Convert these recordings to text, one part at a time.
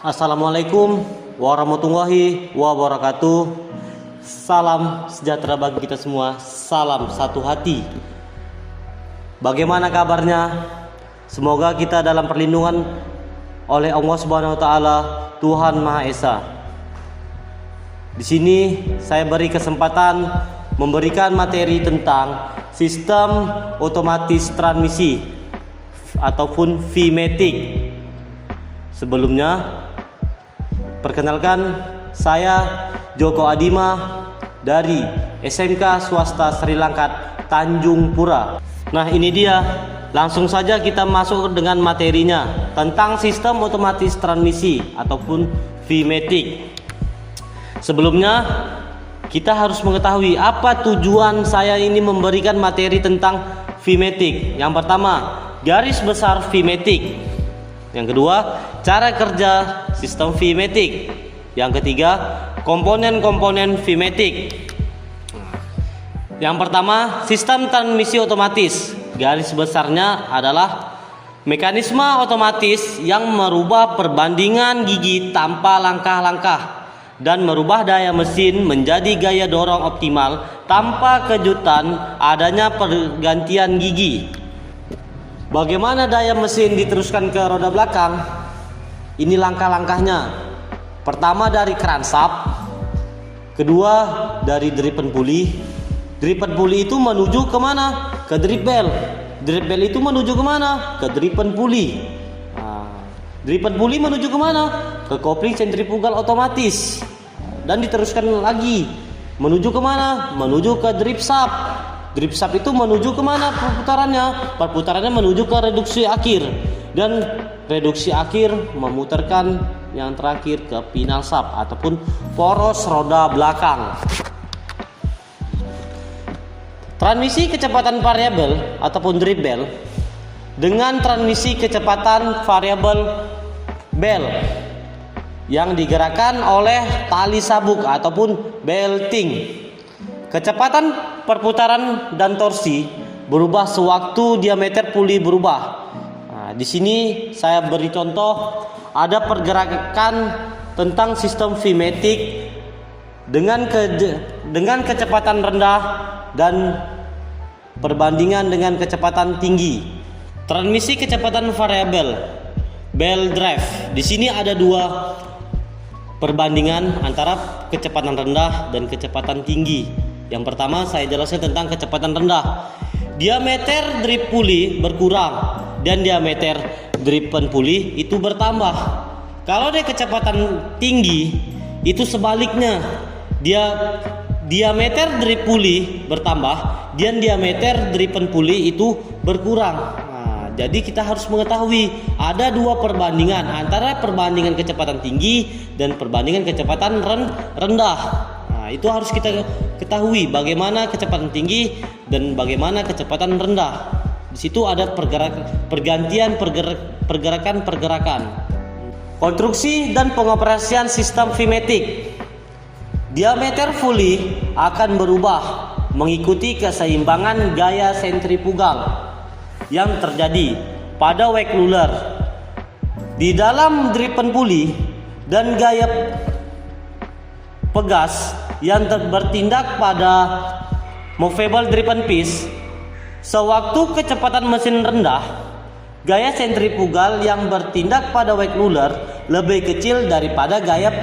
Assalamualaikum warahmatullahi wabarakatuh. Salam sejahtera bagi kita semua. Salam satu hati. Bagaimana kabarnya? Semoga kita dalam perlindungan oleh Allah Subhanahu wa taala, Tuhan Maha Esa. Di sini saya beri kesempatan memberikan materi tentang sistem otomatis transmisi ataupun VMatic. Sebelumnya, perkenalkan, saya Joko Adima dari SMK Swasta Sri Lankat Tanjung Pura. Nah, ini dia. Langsung saja kita masuk dengan materinya tentang sistem otomatis transmisi ataupun VMatic. Sebelumnya, kita harus mengetahui apa tujuan saya ini memberikan materi tentang VMatic. Yang pertama, garis besar VMatic. Yang kedua, cara kerja sistem VMatic. Yang ketiga, komponen-komponen VMatic. Yang pertama, sistem transmisi otomatis. Garis besarnya adalah mekanisme otomatis yang merubah perbandingan gigi tanpa langkah-langkah dan merubah daya mesin menjadi gaya dorong optimal tanpa kejutan adanya pergantian gigi. Bagaimana daya mesin diteruskan ke roda belakang? Ini langkah-langkahnya. Pertama dari crankshaft, kedua dari driven pulley. Driven pulley itu menuju kemana? Ke drip bell. Drip bell itu menuju kemana? Ke driven pulley. Driven pulley menuju kemana? Ke kopling sentrifugal otomatis. Dan diteruskan lagi. Menuju kemana? Menuju ke drip shaft. Drip shaft itu menuju kemana perputarannya? Perputarannya menuju ke reduksi akhir. Dan reduksi akhir memutarkan yang terakhir ke final shaft ataupun poros roda belakang. Transmisi kecepatan variabel ataupun drip bell dengan transmisi kecepatan variabel bell yang digerakkan oleh tali sabuk ataupun belting. Kecepatan perputaran dan torsi berubah sewaktu diameter puli berubah. Nah, di sini saya beri contoh ada pergerakan tentang sistem VMatic dengan kecepatan rendah dan perbandingan dengan kecepatan tinggi. Transmisi kecepatan variabel bell drive. Di sini ada dua perbandingan antara kecepatan rendah dan kecepatan tinggi. Yang pertama saya jelaskan tentang kecepatan rendah. Diameter drip pulley berkurang dan diameter driven pulley itu bertambah. Kalau dia kecepatan tinggi itu sebaliknya. Diameter drip pulley bertambah dan diameter driven pulley itu berkurang. Nah, jadi kita harus mengetahui ada dua perbandingan antara perbandingan kecepatan tinggi dan perbandingan kecepatan rendah. Nah, itu harus kita ketahui bagaimana kecepatan tinggi dan bagaimana kecepatan rendah. Di situ ada pergerakan. Konstruksi dan pengoperasian sistem VMatic. Diameter pulley akan berubah mengikuti keseimbangan gaya sentrifugal yang terjadi pada wake ruler di dalam driven pulley dan gaya pegas yang bertindak pada movable driven piece. Sewaktu kecepatan mesin rendah, gaya sentrifugal yang bertindak pada wake ruler lebih kecil daripada gaya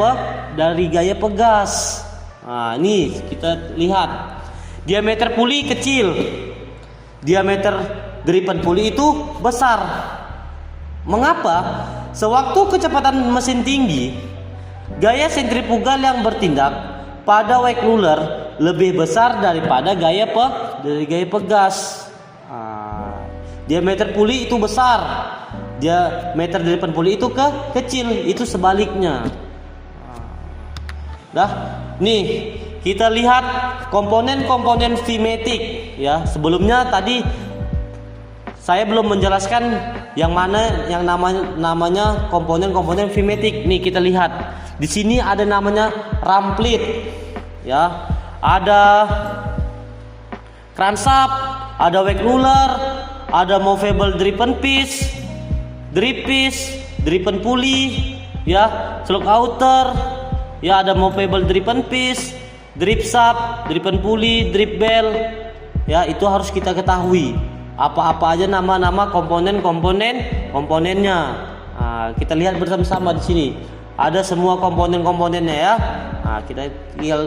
pegas. Nah, ini kita lihat. Diameter pulley kecil. Diameter driven pulley itu besar. Mengapa? Sewaktu kecepatan mesin tinggi, gaya sentrifugal yang bertindak pada wake ruler lebih besar daripada gaya pegas. Diameter pulley itu besar, diameter driven pulley itu kecil, itu sebaliknya. Nih kita lihat komponen-komponen VMatic ya. Sebelumnya tadi saya belum menjelaskan yang mana yang namanya komponen-komponen VMatic. Nih kita lihat. Di sini ada namanya ram plate ya. Ada crankshaft, ada wake ruler, ada movable driven piece, drip piece, driven pulley, ya, slug outer, ya ada movable driven piece, drip shaft, driven pulley, drip bell. Ya, itu harus kita ketahui. Apa-apa aja nama-nama komponennya. Nah, kita lihat bersama-sama di sini. Ada semua komponen-komponennya ya. Nah,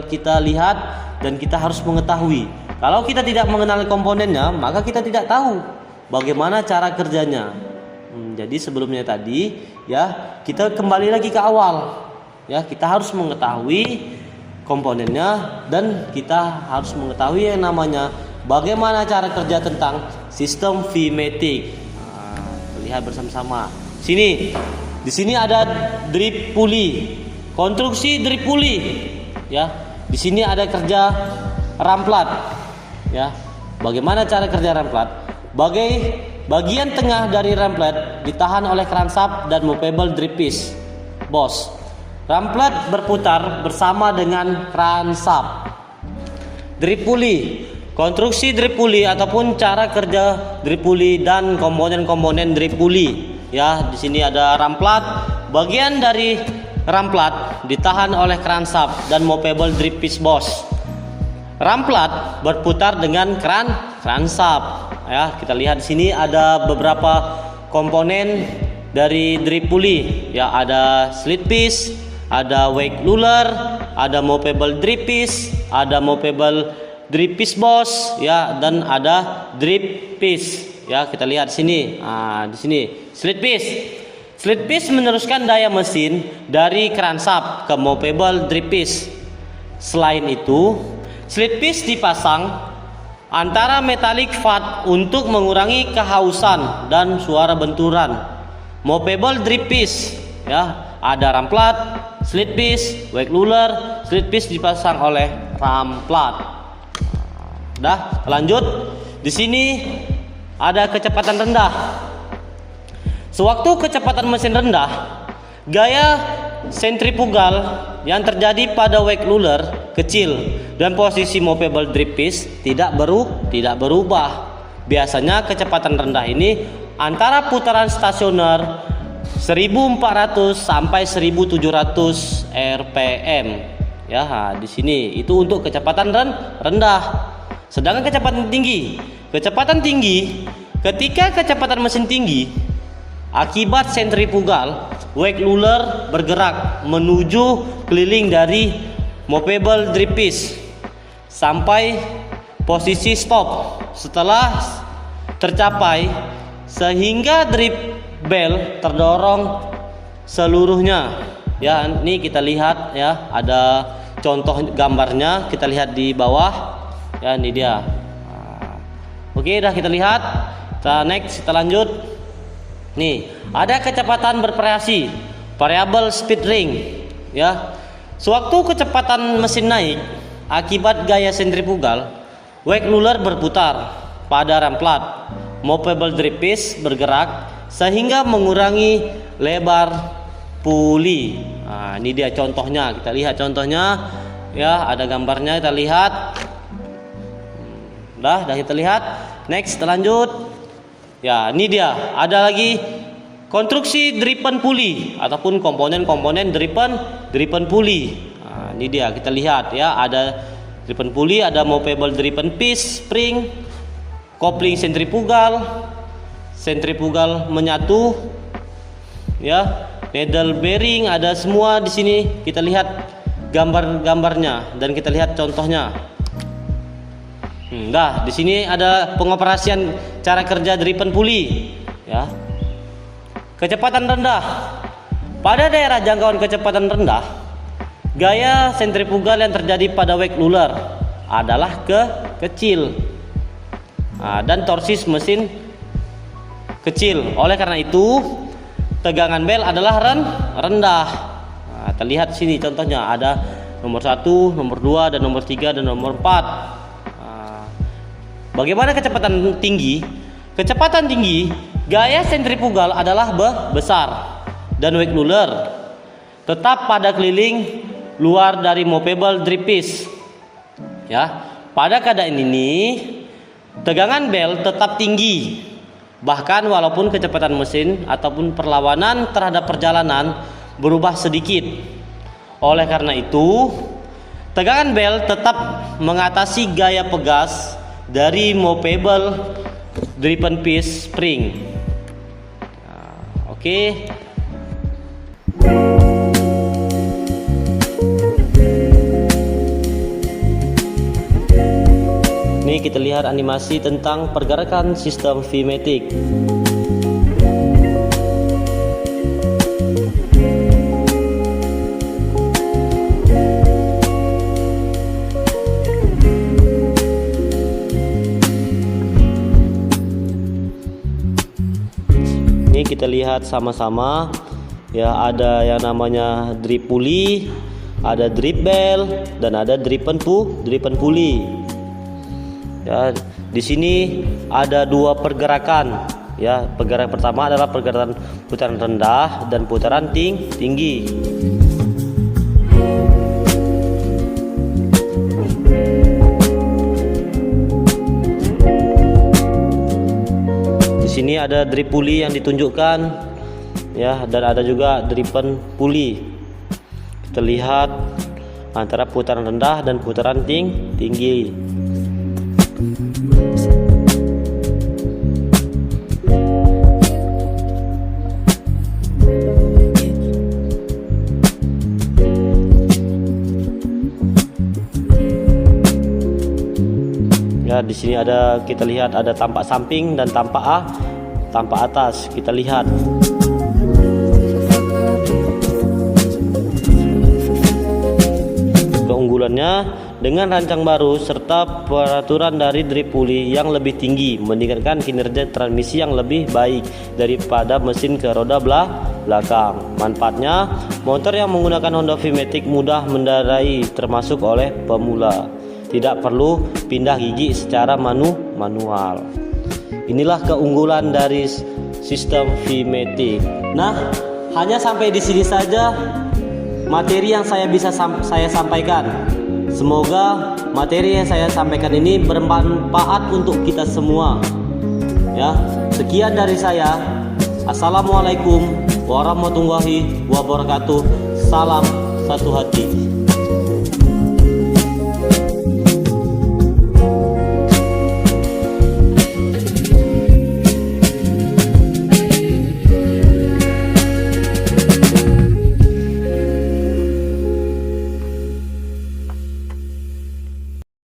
kita lihat dan kita harus mengetahui. Kalau kita tidak mengenal komponennya, maka kita tidak tahu bagaimana cara kerjanya. Jadi sebelumnya tadi ya, kita kembali lagi ke awal. Ya, kita harus mengetahui komponennya dan kita harus mengetahui yang namanya bagaimana cara kerja tentang sistem V-matic. Nah, lihat bersama-sama. Di sini ada drip pulley. Konstruksi drip pulley. Ya, di sini ada kerja ramplat. Ya, bagaimana cara kerja ramplat? Bagian tengah dari ramplat ditahan oleh crankshaft dan movable drip piece. Bos. Ramplat berputar bersama dengan crankshaft. Drip pulley. Konstruksi drip pulley ataupun cara kerja drip pulley dan komponen-komponen drip pulley. Ya, di sini ada ramplat. Bagian dari ramplat ditahan oleh crankshaft dan movable drip piece, bos. Ramplat berputar dengan crankshaft. Ya, kita lihat di sini ada beberapa komponen dari drip pulley. Ya, ada slit piece, ada wake luller, ada movable drip piece, ada movable drip piece, bos. Ya, dan ada drip piece. Ya, kita lihat di sini. Nah, di sini slit piece. Slit piece meneruskan daya mesin dari crankshaft ke movable drip piece. Selain itu, slit piece dipasang antara metallic vat untuk mengurangi kehausan dan suara benturan. Movable drip piece, ya, ada ramplat, slit piece, wake luller, slit piece dipasang oleh ramplat. Dah, lanjut. Di sini ada kecepatan rendah. Sewaktu kecepatan mesin rendah, gaya sentrifugal yang terjadi pada wake luller kecil dan posisi movable drip piece tidak berubah. Biasanya kecepatan rendah ini antara putaran stasioner 1400 sampai 1700 rpm. Ya, di sini itu untuk kecepatan rendah. Sedangkan kecepatan tinggi, ketika kecepatan mesin tinggi, akibat sentrifugal, wake luller bergerak menuju keliling dari movable drip piece sampai posisi stop setelah tercapai, sehingga drip bell terdorong seluruhnya. Ya, ini kita lihat ya, ada contoh gambarnya, kita lihat di bawah. Ya, ini dia. Oke, dah kita lihat. Kita lanjut. Nih, ada kecepatan bervariasi, variable speed ring. Ya, sewaktu kecepatan mesin naik akibat gaya sentrifugal, wake luller berputar pada ramplat, movable drip piece bergerak sehingga mengurangi lebar pulley. Nah, ini dia contohnya. Kita lihat contohnya. Ya, ada gambarnya, kita lihat. Dah kita lihat. Next, kita lanjut. Ya, ini dia. Ada lagi konstruksi driven pulley ataupun komponen-komponen driven pulley. Nah, ini dia, kita lihat ya, ada driven pulley, ada movable driven piece, spring, kopling sentrifugal menyatu, ya, needle bearing, ada semua di sini. Kita lihat gambar-gambarnya dan kita lihat contohnya. Nah, di sini ada pengoperasian cara kerja driven pulley. Ya. Kecepatan rendah. Pada daerah jangkauan kecepatan rendah, gaya sentrifugal yang terjadi pada wake luller adalah kecil. Dan torsis mesin kecil. Oleh karena itu, tegangan bel adalah rendah. Terlihat sini contohnya, ada nomor 1, nomor 2, dan nomor 3, dan nomor 4. Bagaimana kecepatan tinggi? Kecepatan tinggi, gaya sentrifugal adalah besar dan wake luller tetap pada keliling luar dari movable drip piece. Ya, pada keadaan ini tegangan bel tetap tinggi, bahkan walaupun kecepatan mesin ataupun perlawanan terhadap perjalanan berubah sedikit. Oleh karena itu, tegangan bel tetap mengatasi gaya pegas dari movable driven piece spring. Nah, oke. Ini kita lihat animasi tentang pergerakan sistem V-matic. Ini kita lihat sama-sama ya, ada yang namanya drip pulley, ada drip bell, dan ada driven pulley. Ya, di sini ada dua pergerakan. Ya, pergerakan pertama adalah pergerakan putaran rendah dan putaran tinggi. Di sini ada drip pulley yang ditunjukkan, ya, dan ada juga driven pulley. Kita lihat antara putaran rendah dan putaran tinggi. Ya, di sini kita lihat ada tampak samping dan tampak atas. Kita lihat. Keunggulannya dengan rancang baru serta peraturan dari drip pulley yang lebih tinggi meningkatkan kinerja transmisi yang lebih baik daripada mesin ke roda belakang. Manfaatnya, motor yang menggunakan Honda V-matic mudah mengendarai termasuk oleh pemula. Tidak perlu pindah gigi secara manual. Inilah keunggulan dari sistem V-matic. Nah, hanya sampai di sini saja materi yang saya bisa saya sampaikan. Semoga materi yang saya sampaikan ini bermanfaat untuk kita semua. Ya, sekian dari saya. Assalamualaikum warahmatullahi wabarakatuh. Salam satu hati.